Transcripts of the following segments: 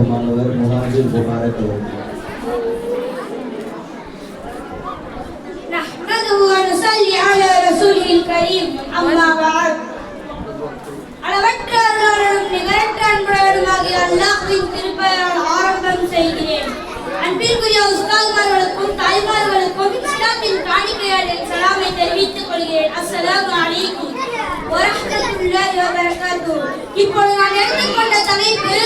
மாணவர் முகாமில் முபாரக் نحمده ونصلي على رسوله الكريم أما بعد அளவற்ற அருளாளரும் நிகரற்ற அன்புடையவருமாகிய அல்லாஹ்வின் திருப்பெயரால் ஆரம்பம் செய்கிறேன். அன்பிற்குரிய உஸ்தாத்மார்களுக்கும் தாய்மார்களுக்கும் இஸ்லாத்தின் காணிக்கையால் என் சலாமை தெரிவித்துக் கொள்கிறேன். அஸ்ஸலாமு அலைக்கும் வரஹ்மத்துல்லாஹி வபரகாத்துஹு. இப்போது நான் எடுத்துக்கொண்ட தலைப்பு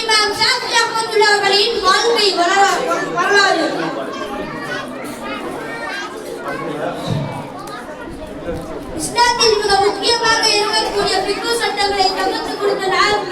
இமாம் ஷாஃபி ரஹ்மத்துல்லாஹி அவர்களின் வாழ்க்கை வரலாறு. இஸ்லாத்தில் மிக முக்கியமாக இருக்கக்கூடிய ஃபிக்ஹ் சட்டங்களை தகுத்து கொடுத்த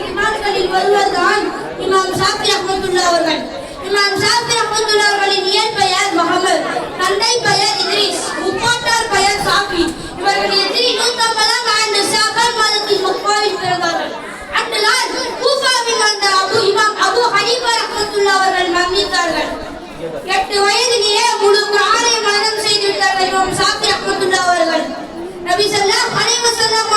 இமாம்களில் ஒருவர்தான் இமாம் ஷாஃபி ரஹ்மத்துல்லாஹி அவர்கள். இமாம் ஷாஃபி ரஹ்மத்துல்லாஹி அவர்களின் இயற்பெயர் முஹம்மது, தந்தை பெயர் இத்ரீஸ், முப்பாட்டார் பெயர் ஷாஃபி. இவர்கள் எதிரி 150ஆம் ஆண்டு ஷாபான் மாதத்தில் மக்காவில் பிறந்தார்கள். அந்த நாள் கூஃபாவில் வந்த இமாம் அபூ ஹனீஃபா ரஹ்மத்துல்லாஹி அவர்கள் மரணித்தார்கள். 8 வயதிலேயே முழு குர்ஆனை மனனம் செய்து விட்டார்கள் இமாம் ஷாஃபி ரஹ்மத்துல்லாஹி அவர்கள். நபி ஸல்லல்லாஹு அலைஹி வஸல்லம்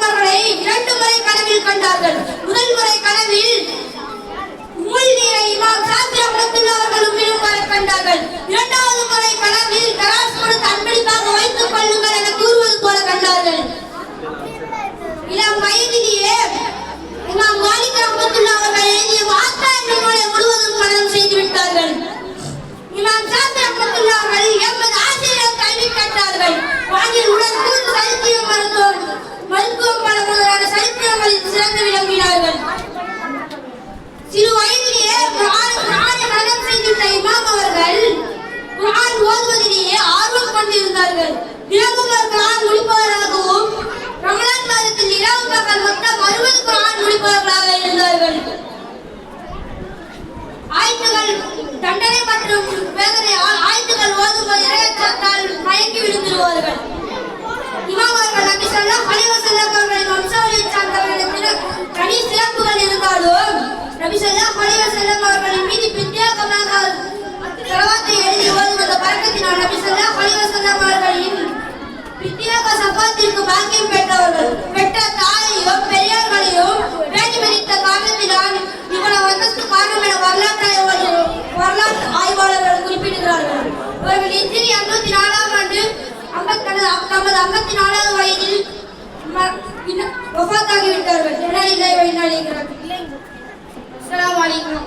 அவர்களை 2 முறை கனவில் கண்டார்கள். முதல் முறை கனவில் உம்முல் இமாம் ஷாஃபி ரஹ்மத்துல்லாஹி அவர்கள் உம்மில் கண்டார்கள். இரண்டாவது முறை கனவில் தராஸ் கொடுத்து அன்பளிப்பாக வைத்துக் கொள்ளுங்கள் என கூறுவது போல கண்டார்கள். இளம் வயதிலேயே இமாம் மாலிக் ரஹ்மத்துல்லாஹி அவர்கள் எழுதிய வாத்தா என்ற நூலை முழுவதும் மனனம் செய்து விட்டார்கள். இமாம் ஷாஃபி ரஹ்மத்துல்லாஹி அவர்கள் 80 ஆசிரியர் கல்வி கற்றார்கள். வானில் உலகூர் சரித்திரம் மருத்துவம் பல முதலான சரித்திரங்களில் சிறந்து விளங்கினார்கள். சிறு வயதிலேயே குர்ஆனை மனனம் செய்துள்ள இமாம் அவர்கள் குர்ஆன் ஓதுவதிலேயே ஆர்வம் கொண்டிருந்தார்கள். தினமும் குர்ஆன் முடிப்பவராகவும் ரமலான் மாதத்தில் இரவு பகல் மொத்தம் 60 குர்ஆன் முடிப்பவர்களாக இருந்தார்கள். ஆயத்துகள் தண்டனை மற்றும் வேதனை ஆயத்துகள் ஓதும்போது இறையச்சத்தால் மயங்கி விழுந்துருவார்கள். இமாம் அவர்கள் நபி ஸல்லல்லாஹு அலைஹி வஸல்லம் அவர்களின் வம்சாவளியை சார்ந்தவர்களிடத்தில் தனி சிறப்புகள் இருந்தாலும் நபி ஸல்லல்லாஹு அலைஹி வஸல்லம் அவர்களின் மீது பிரத்யேகமாக ஸலவாத்தை எழுதி ஓதுவத பரக்கத்தினால் நபி ஸல்லல்லாஹு அலைஹி வஸல்லம் அவர்களின் பிரத்யேக ஷஃபாத்திற்கு பாக்கியம் பெற்ற தாயையும் பெரியார்களையும் பேணி மதித்த காரணத்தினால் இவ்வளவு அந்தஸ்து காரணம் என வரலாற்று ஆய்வாளர்கள் குறிப்பிடுகிறார்கள். இவர்கள் ஹிஜ்ரி 54ஆம் ஆண்டு தமது 54வது வயதில் வஃபாத்தாகிவிட்டார்கள். அஸ்ஸலாமு அலைக்கும்.